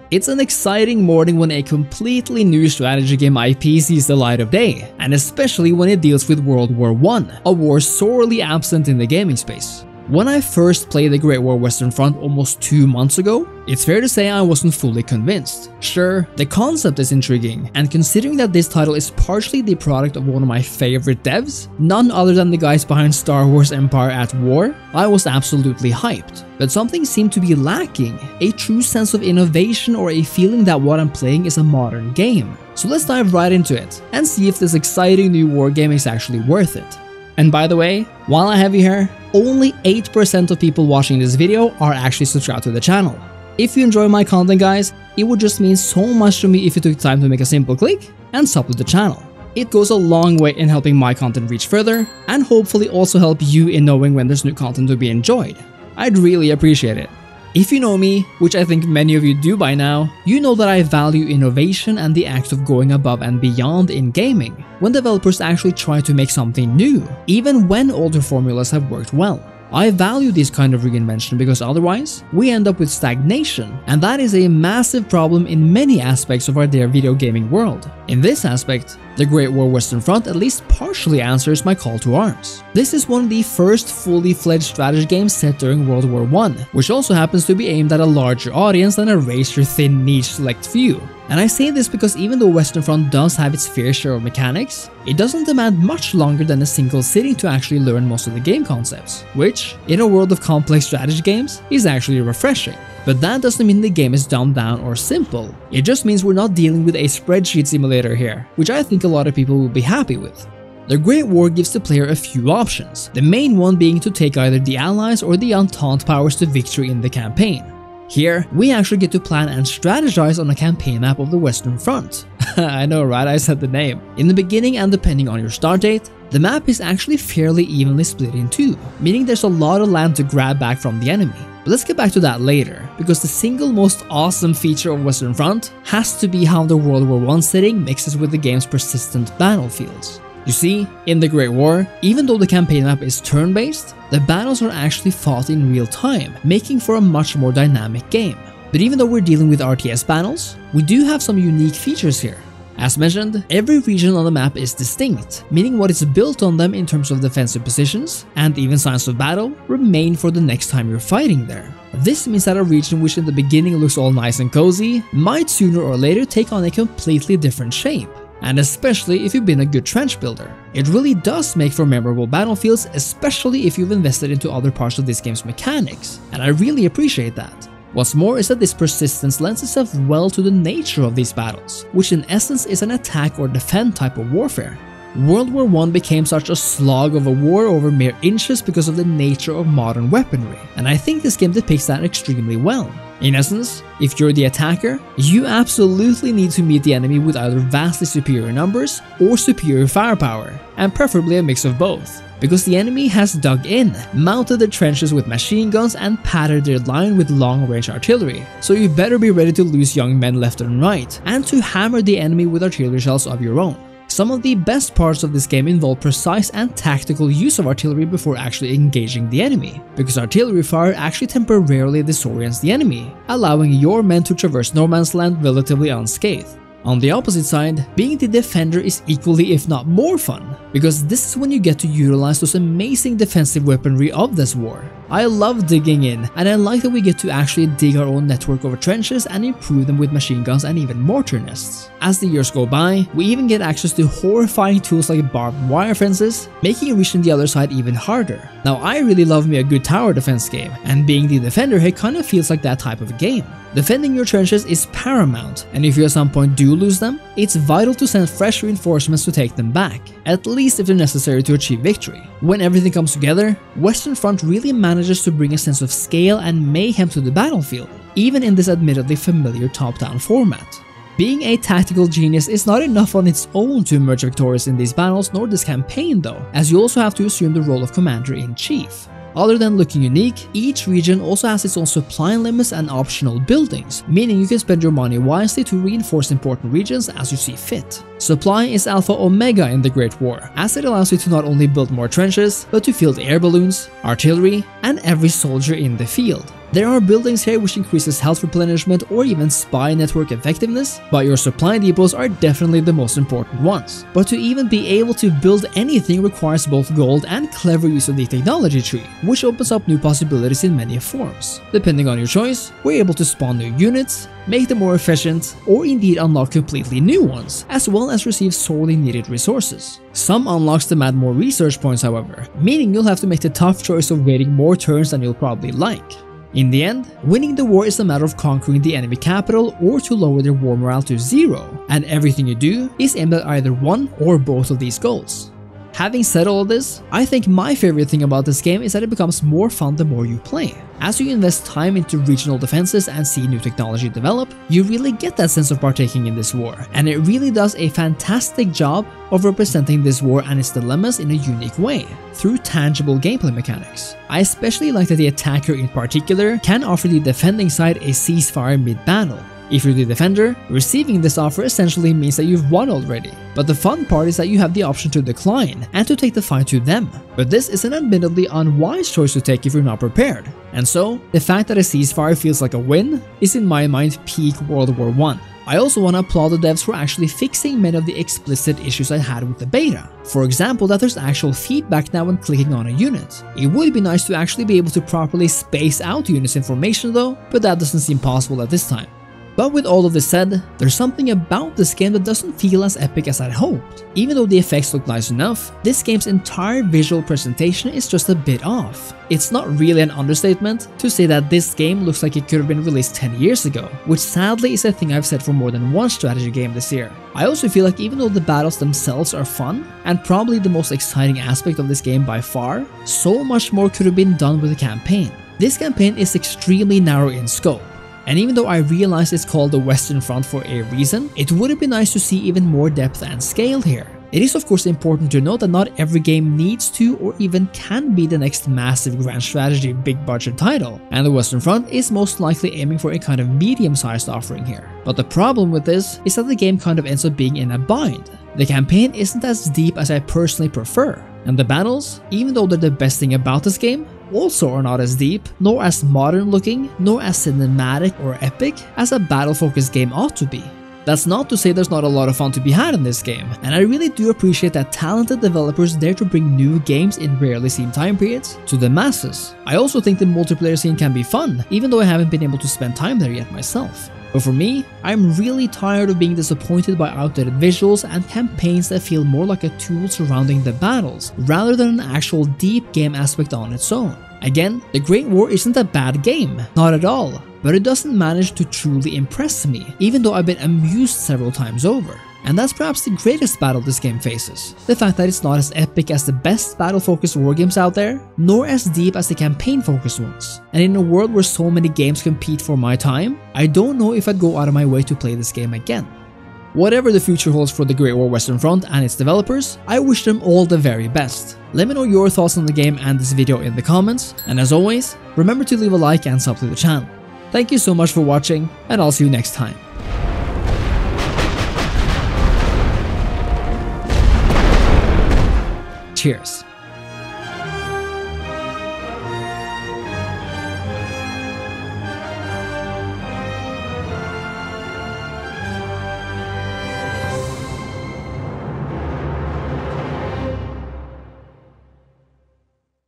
It's an exciting morning when a completely new strategy game IP sees the light of day, and especially when it deals with World War I, a war sorely absent in the gaming space. When I first played the Great War Western Front almost 2 months ago, it's fair to say I wasn't fully convinced. Sure, the concept is intriguing, and considering that this title is partially the product of one of my favorite devs, none other than the guys behind Star Wars Empire at War, I was absolutely hyped. But something seemed to be lacking, a true sense of innovation or a feeling that what I'm playing is a modern game. So let's dive right into it, and see if this exciting new war game is actually worth it. And by the way, while I have you here, only 8% of people watching this video are actually subscribed to the channel. If you enjoy my content guys, it would just mean so much to me if you took time to make a simple click and sub to the channel. It goes a long way in helping my content reach further, and hopefully also help you in knowing when there's new content to be enjoyed. I'd really appreciate it. If you know me, which I think many of you do by now, you know that I value innovation and the act of going above and beyond in gaming, when developers actually try to make something new, even when older formulas have worked well. I value this kind of reinvention because otherwise, we end up with stagnation, and that is a massive problem in many aspects of our dear video gaming world. In this aspect, the Great War Western Front at least partially answers my call to arms. This is one of the first fully fledged strategy games set during World War I, which also happens to be aimed at a larger audience than a razor-thin niche select few. And I say this because even though Western Front does have its fair share of mechanics, it doesn't demand much longer than a single sitting to actually learn most of the game concepts, which, in a world of complex strategy games, is actually refreshing. But that doesn't mean the game is dumbed down or simple, it just means we're not dealing with a spreadsheet simulator here, which I think a lot of people will be happy with. The Great War gives the player a few options, the main one being to take either the Allies or the Entente powers to victory in the campaign. Here, we actually get to plan and strategize on a campaign map of the Western Front. I know, right? I said the name. In the beginning, and depending on your start date, the map is actually fairly evenly split in two, meaning there's a lot of land to grab back from the enemy. But let's get back to that later, because the single most awesome feature of Western Front has to be how the World War I setting mixes with the game's persistent battlefields. You see, in the Great War, even though the campaign map is turn-based, the battles are actually fought in real time, making for a much more dynamic game. But even though we're dealing with RTS battles, we do have some unique features here. As mentioned, every region on the map is distinct, meaning what is built on them in terms of defensive positions, and even signs of battle, remain for the next time you're fighting there. This means that a region which in the beginning looks all nice and cozy, might sooner or later take on a completely different shape. And especially if you've been a good trench builder. It really does make for memorable battlefields, especially if you've invested into other parts of this game's mechanics, and I really appreciate that. What's more is that this persistence lends itself well to the nature of these battles, which in essence is an attack or defend type of warfare. World War I became such a slog of a war over mere inches because of the nature of modern weaponry, and I think this game depicts that extremely well. In essence, if you're the attacker, you absolutely need to meet the enemy with either vastly superior numbers or superior firepower, and preferably a mix of both. Because the enemy has dug in, mounted their trenches with machine guns and patterned their line with long-range artillery, so you better be ready to lose young men left and right, and to hammer the enemy with artillery shells of your own. Some of the best parts of this game involve precise and tactical use of artillery before actually engaging the enemy, because artillery fire actually temporarily disorients the enemy, allowing your men to traverse no man's land relatively unscathed. On the opposite side, being the defender is equally if not more fun, because this is when you get to utilize those amazing defensive weaponry of this war. I love digging in, and I like that we get to actually dig our own network of trenches and improve them with machine guns and even mortar nests. As the years go by, we even get access to horrifying tools like barbed wire fences, making reaching the other side even harder. Now I really love me a good tower defense game, and being the defender here kind of feels like that type of game. Defending your trenches is paramount, and if you at some point do lose them, it's vital to send fresh reinforcements to take them back, at least if they're necessary to achieve victory. When everything comes together, Western Front really manages to bring a sense of scale and mayhem to the battlefield, even in this admittedly familiar top-down format. Being a tactical genius is not enough on its own to emerge victorious in these battles nor this campaign though, as you also have to assume the role of Commander-in-Chief. Other than looking unique, each region also has its own supply limits and optional buildings, meaning you can spend your money wisely to reinforce important regions as you see fit. Supply is alpha omega in the Great War, as it allows you to not only build more trenches, but to field air balloons, artillery, and every soldier in the field. There are buildings here which increases health replenishment or even spy network effectiveness, but your supply depots are definitely the most important ones. But to even be able to build anything requires both gold and clever use of the technology tree, which opens up new possibilities in many forms. Depending on your choice, we're able to spawn new units, make them more efficient, or indeed unlock completely new ones, as well as receive sorely needed resources. Some unlocks demand more research points however, meaning you'll have to make the tough choice of waiting more turns than you'll probably like. In the end, winning the war is a matter of conquering the enemy capital or to lower their war morale to 0, and everything you do is aimed at either one or both of these goals. Having said all of this, I think my favorite thing about this game is that it becomes more fun the more you play. As you invest time into regional defenses and see new technology develop, you really get that sense of partaking in this war, and it really does a fantastic job of representing this war and its dilemmas in a unique way, through tangible gameplay mechanics. I especially like that the attacker in particular can offer the defending side a ceasefire mid-battle. If you're the defender, receiving this offer essentially means that you've won already, but the fun part is that you have the option to decline and to take the fight to them. But this is an admittedly unwise choice to take if you're not prepared, and so the fact that a ceasefire feels like a win is in my mind peak World War I. I also want to applaud the devs for actually fixing many of the explicit issues I had with the beta. For example, that there's actual feedback now when clicking on a unit. It would be nice to actually be able to properly space out units information though, but that doesn't seem possible at this time. But with all of this said, there's something about this game that doesn't feel as epic as I'd hoped. Even though the effects look nice enough, this game's entire visual presentation is just a bit off. It's not really an understatement to say that this game looks like it could have been released 10 years ago, which sadly is a thing I've said for more than one strategy game this year. I also feel like even though the battles themselves are fun, and probably the most exciting aspect of this game by far, so much more could have been done with the campaign. This campaign is extremely narrow in scope. And even though I realize it's called the Western Front for a reason, it would have been nice to see even more depth and scale here. It is of course important to note that not every game needs to or even can be the next massive grand strategy big budget title, and the Western Front is most likely aiming for a kind of medium-sized offering here. But the problem with this is that the game kind of ends up being in a bind. The campaign isn't as deep as I personally prefer, and the battles, even though they're the best thing about this game, also are not as deep, nor as modern looking, nor as cinematic or epic as a battle-focused game ought to be. That's not to say there's not a lot of fun to be had in this game, and I really do appreciate that talented developers dare to bring new games in rarely seen time periods to the masses. I also think the multiplayer scene can be fun, even though I haven't been able to spend time there yet myself. But for me, I'm really tired of being disappointed by outdated visuals and campaigns that feel more like a tool surrounding the battles, rather than an actual deep game aspect on its own. Again, The Great War isn't a bad game, not at all, but it doesn't manage to truly impress me, even though I've been amused several times over. And that's perhaps the greatest battle this game faces, the fact that it's not as epic as the best battle-focused war games out there, nor as deep as the campaign-focused ones. And in a world where so many games compete for my time, I don't know if I'd go out of my way to play this game again. Whatever the future holds for the Great War Western Front and its developers, I wish them all the very best. Let me know your thoughts on the game and this video in the comments, and as always, remember to leave a like and sub to the channel. Thank you so much for watching, and I'll see you next time. Cheers.